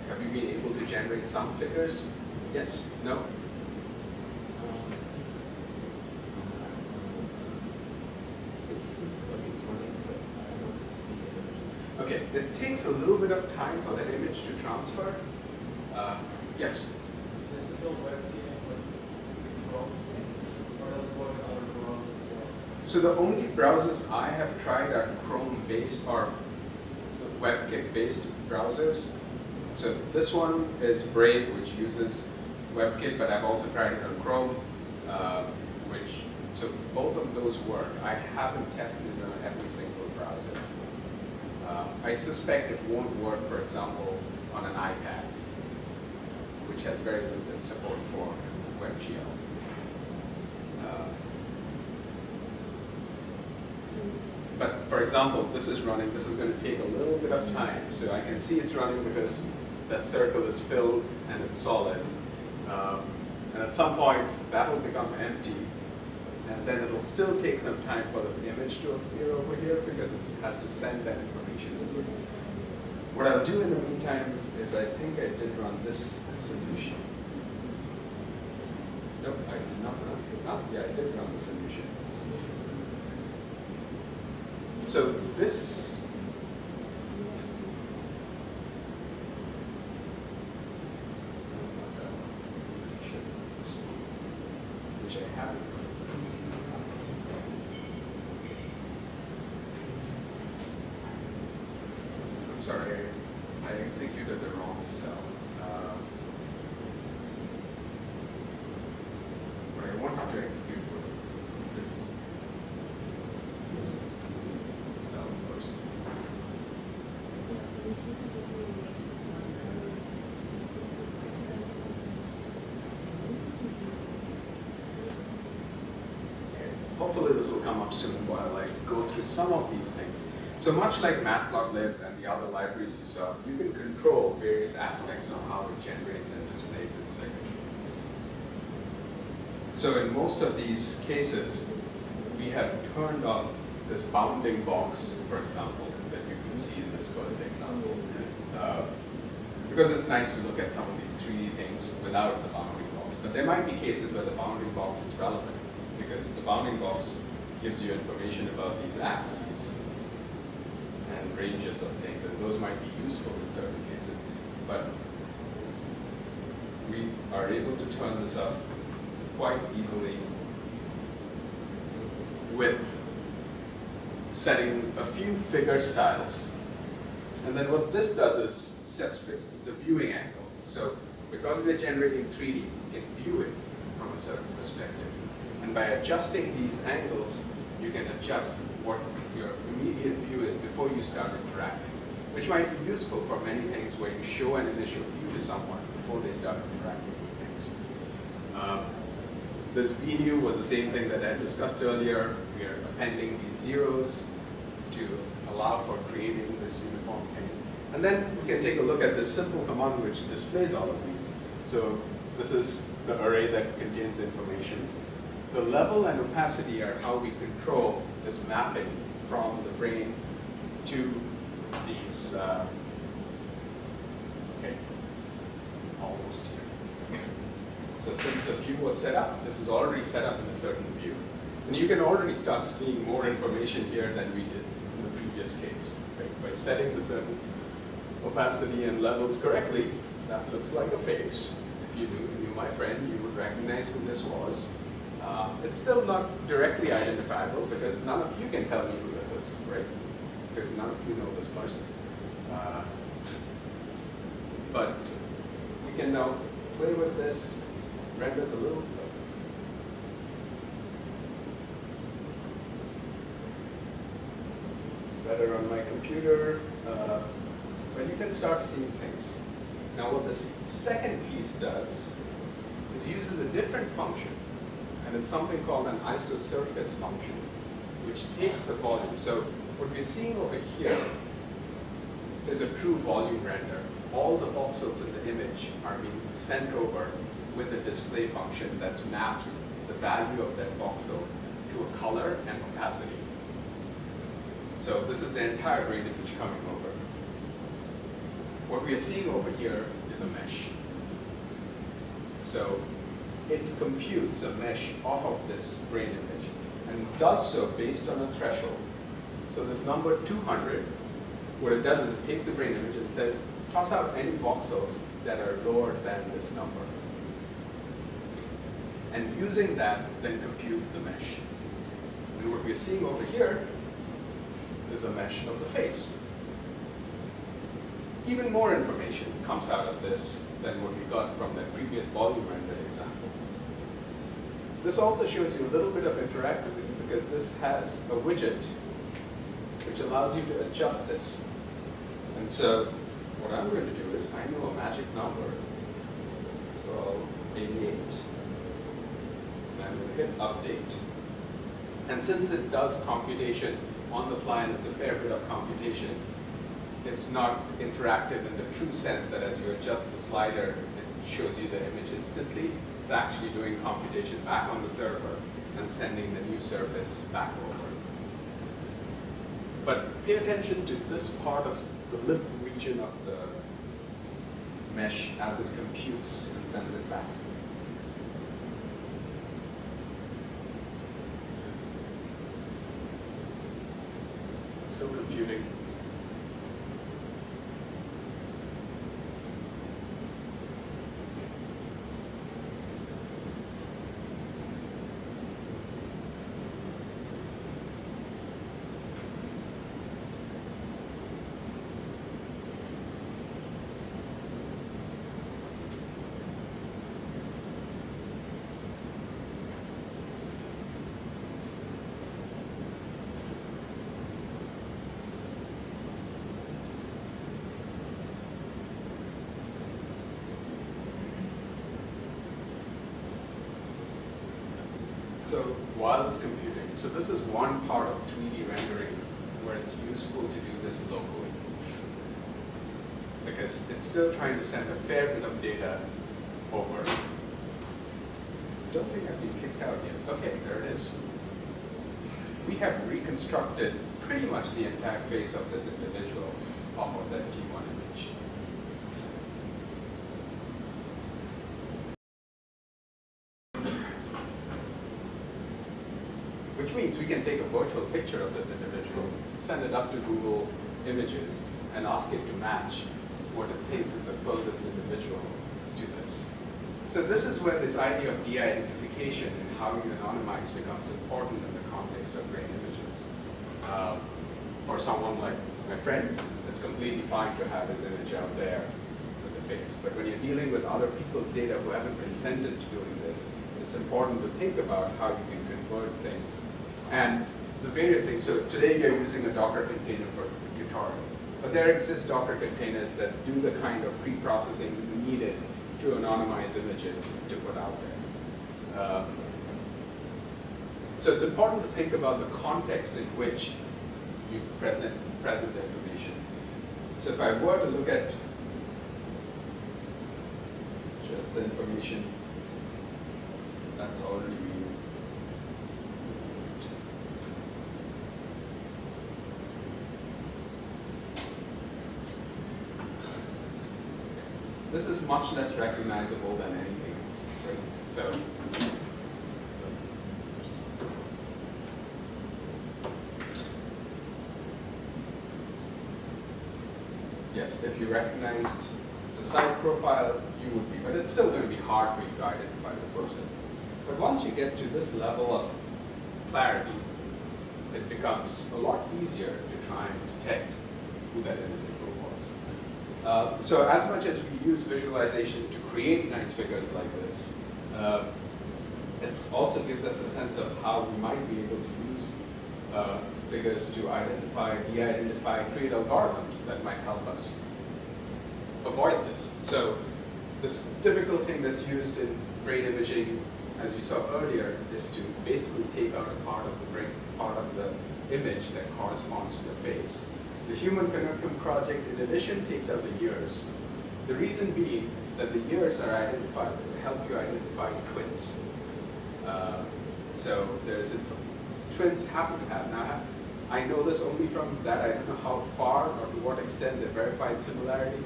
have you been able to generate some figures? Yes? No? It seems like it's running, but I don't see images. Okay, it takes a little bit of time for that image to transfer. Yes? This is all webcam, but Chrome, or else what other browsers? So the only browsers I have tried are Chrome-based or WebKit-based browsers. So this one is Brave, which uses WebKit, but I've also tried it on Chrome, so both of those work. I haven't tested it on every single browser. I suspect it won't work, for example, on an iPad, which has very limited support for WebGL. But for example, this is running, this is going to take a little bit of time. So I can see it's running because that circle is filled and it's solid. And at some point, that'll become empty. And then it'll still take some time for the image to appear over here because it has to send that information over. What I'll do in the meantime is I think I did run this solution. Nope, I did not run it. Oh, yeah, I did run the solution. So this, which I haven't. I'm sorry, I executed the wrong cell. What I wanted to execute was this cell first. Okay. Hopefully this will come up soon while I go through some of these things. So much like Matplotlib and the other libraries you saw, you can control various aspects of how it generates and displays this figure. So in most of these cases, we have turned off this bounding box, for example, that you can see in this first example. Because it's nice to look at some of these 3D things without the bounding box. But there might be cases where the bounding box is relevant, because the bounding box gives you information about these axes and ranges of things, and those might be useful in certain cases. But we are able to turn this up quite easily with setting a few figure styles. And then what this does is sets the viewing angle. So because we're generating 3D, you can view it from a certain perspective. And by adjusting these angles, you can adjust what your immediate view is before you start interacting, which might be useful for many things where you show an initial view to someone before they start interacting with things. This VNU was the same thing that I discussed earlier. We are appending these zeros to allow for creating this uniform thing. And then we can take a look at this simple command which displays all of these. So this is the array that contains the information. The level and opacity are how we control this mapping from the brain to these, okay, almost here. So since the view was set up, this is already set up in a certain view. And you can already start seeing more information here than we did in the previous case. Right? By setting the certain opacity and levels correctly, that looks like a face. If you knew my friend, you would recognize who this was. It's still not directly identifiable because none of you can tell me who this is, right? Because none of you know this person. But we can now play with this, renders a little better on my computer, but you can start seeing things. Now what this second piece does is uses a different function, and it's something called an isosurface function, which takes the volume. So what we're seeing over here is a true volume render. All the voxels in the image are being sent over with a display function that maps the value of that voxel to a color and opacity. So this is the entire brain image coming over. What we are seeing over here is a mesh. So it computes a mesh off of this brain image and does so based on a threshold. So this number 200, what it does is it takes a brain image and says, toss out any voxels that are lower than this number. And using that, then computes the mesh. And what we're seeing over here is a mesh of the face. Even more information comes out of this than what we got from that previous volume render example. This also shows you a little bit of interactivity because this has a widget which allows you to adjust this. And so what I'm going to do is I know a magic number. It's called 88. And I'm going to hit update. And since it does computation on the fly and it's a fair bit of computation, it's not interactive in the true sense that as you adjust the slider, it shows you the image instantly. It's actually doing computation back on the server and sending the new surface back over. But pay attention to this part of the lip region of the mesh as it computes and sends it back. Still computing. So while it's computing, so this is one part of 3D rendering where it's useful to do this locally. Because it's still trying to send a fair bit of data over. Don't think I've been kicked out yet. Okay, there it is. We have reconstructed pretty much the entire face of this individual off of that T1 image. Which means we can take a virtual picture of this individual, send it up to Google Images, and ask it to match what it thinks is the closest individual to this. So this is where this idea of de-identification and how you anonymize becomes important in the context of brain images. For someone like my friend, it's completely fine to have his image out there with the face. But when you're dealing with other people's data who haven't consented to doing this, it's important to think about how you can convert things. And the various things, so today we are using a Docker container for tutorial, but there exist Docker containers that do the kind of pre-processing needed to anonymize images to put out there. So it's important to think about the context in which you present the information. So if I were to look at just the information that's already been this is much less recognizable than anything else, right? So yes, if you recognized the side profile, you would be, but it's still going to be hard for you to identify the person. But once you get to this level of clarity, it becomes a lot easier to try and detect who that individual was. So as much as we use visualization to create nice figures like this, it also gives us a sense of how we might be able to use figures to identify, de-identify, create algorithms that might help us avoid this. So this typical thing that's used in brain imaging, as you saw earlier, is to basically take out a part of the brain, part of the image that corresponds to the face. The Human Connectome project, in addition, takes out the ears. The reason being that the ears are identified, they help you identify twins. So there's twins happen to have. Now, I know this only from that. I don't know how far or to what extent they verified similarity,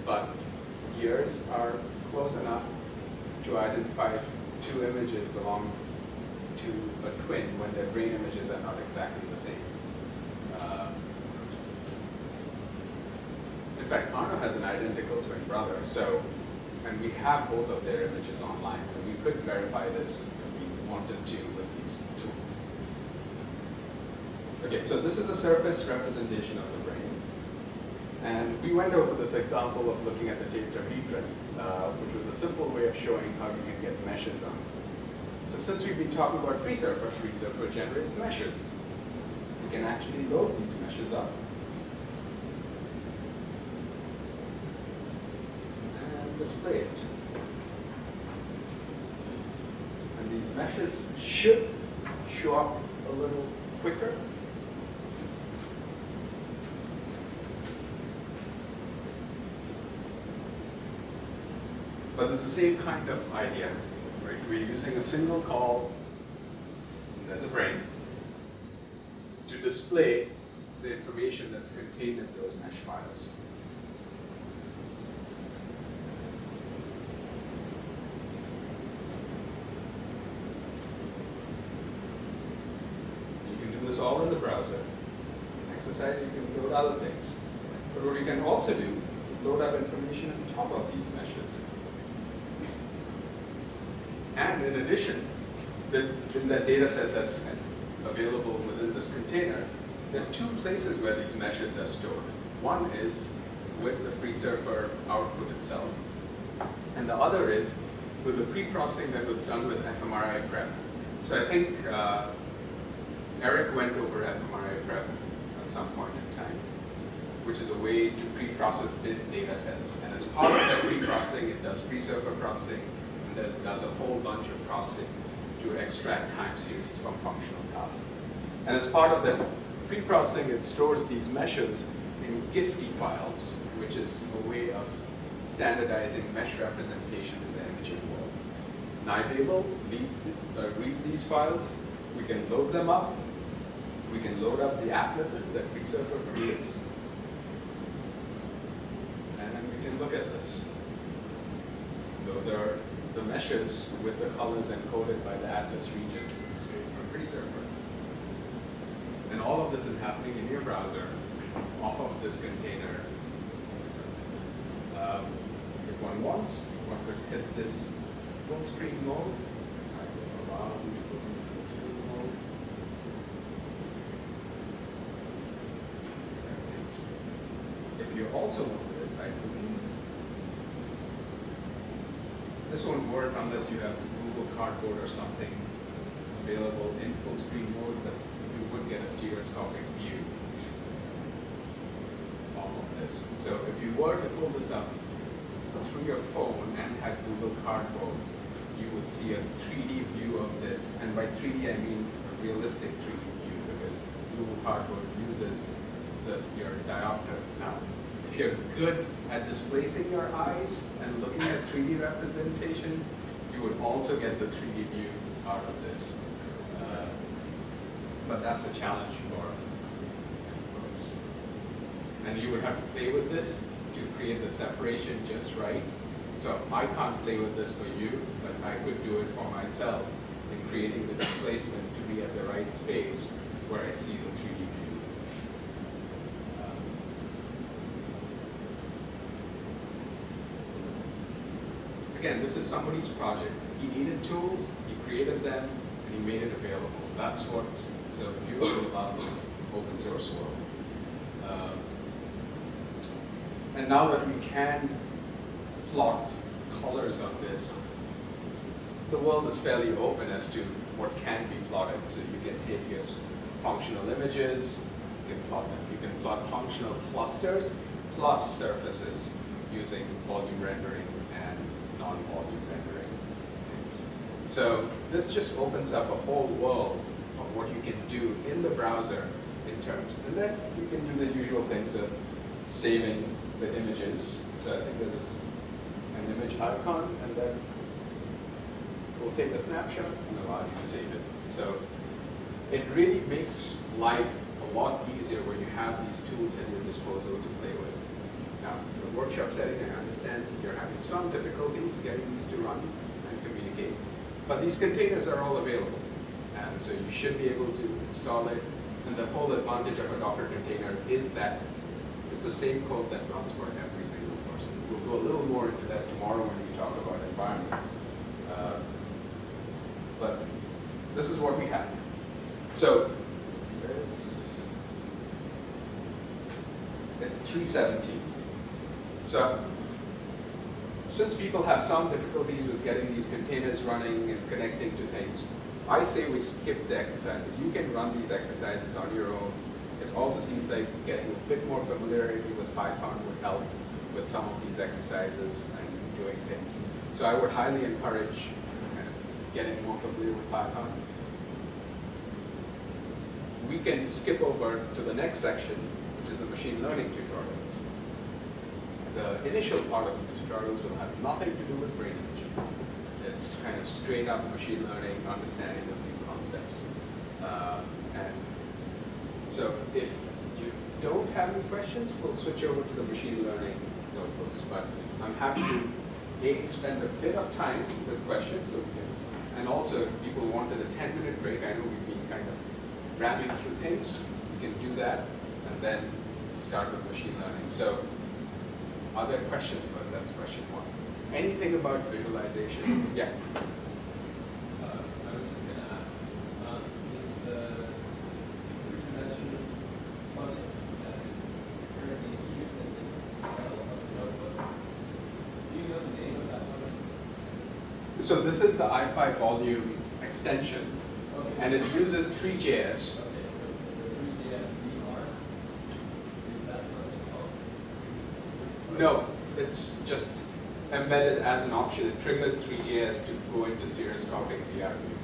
but ears are close enough to identify if two images belong to a twin when their brain images are not exactly the same. In fact, Arno has an identical twin brother, and we have both of their images online, so we could verify this if we wanted to with these tools. Okay, so this is a surface representation of the brain. And we went over this example of looking at the tetrahedron, which was a simple way of showing how you can get meshes on. So since we've been talking about FreeSurfer generates meshes. We can actually load these meshes up. And display it. And these meshes should show up a little quicker. But it's the same kind of idea, right? We're using a single call, there's a brain, to display the information that's contained in those mesh files. You can do this all in the browser. It's an exercise, you can load other things. But what you can also do is load up information on top of these meshes. And in addition, in that data set that's available within this container, there are two places where these meshes are stored. One is with the FreeSurfer output itself, and the other is with the pre-processing that was done with fMRI prep. So I think Eric went over fMRI prep at some point in time, which is a way to pre-process BIDS data sets. And as part of that pre-processing, it does FreeSurfer processing, that does a whole bunch of processing to extract time series from functional tasks. And as part of that pre-processing, it stores these meshes in GIFTY files, which is a way of standardizing mesh representation in the imaging world. Nibabel reads these files. We can load them up. We can load up the atlases that FreeSurfer creates. And then we can look at this. Those are the meshes with the colors encoded by the atlas regions straight from FreeSurfer. And all of this is happening in your browser off of this container. Those things. If one wants, one could hit this full screen mode. I will allow you to go into full screen mode. If you also wanted it, I believe this won't work unless you have Google Cardboard or something available in full screen mode, but you would get a stereoscopic view off of this. So if you were to pull this up through your phone and had Google Cardboard, you would see a 3D view of this. And by 3D, I mean a realistic 3D view, because Google Cardboard uses your diopter. Now, if you're good at displacing your eyes and looking at 3D representations, you would also get the 3D view out of this. But that's a challenge for folks. And you would have to play with this to create the separation just right. So I can't play with this for you, but I could do it for myself in creating the displacement to be at the right space where I see the 3D view. again, this is somebody's project. He needed tools, he created them, and he made it available. That's what's so beautiful about this open source world. And now that we can plot colors of this, the world is fairly open as to what can be plotted. So you can take your functional images, you can plot them. You can plot functional clusters plus surfaces using volume rendering and non-volume rendering things. So this just opens up a whole world of what you can do in the browser in terms. And then you can do the usual things of saving the images. So I think there's an image icon, and then we'll take a snapshot and allow you to save it. So it really makes life a lot easier when you have these tools at your disposal to play with. Now, the workshop setting, I understand you're having some difficulties getting these to run and communicate, but these containers are all available. And so you should be able to install it. And the whole advantage of a Docker container is that it's the same code that runs for every single person. We'll go a little more into that tomorrow when we talk about environments. But this is what we have. So it's 317. So since people have some difficulties with getting these containers running and connecting to things, I say we skip the exercises. You can run these exercises on your own. It also seems like getting a bit more familiarity with Python would help with some of these exercises and doing things. So I would highly encourage getting more familiar with Python. We can skip over to the next section, which is the machine learning tutorials. The initial part of these tutorials will have nothing to do with brain imaging. It's kind of straight up machine learning, understanding a few concepts. And so if you don't have any questions, we'll switch over to the machine learning notebooks. But I'm happy to spend a bit of time with questions. So and also, if people wanted a 10-minute break, I know we've been kind of ramming through things. We can do that and then start with machine learning. So are there questions first? That's question one. Anything about visualization? Yeah. I was just going to ask, is the three-dimensional plugin that is currently in use in this cell of the notebook, do you know the name of that plugin? So this is the IPy volume extension, Okay, and it uses 3JS. Okay, so the 3JS VR, is that something else? No, it's just embedded as an option. It triggers 3JS to go into stereoscopic VR view.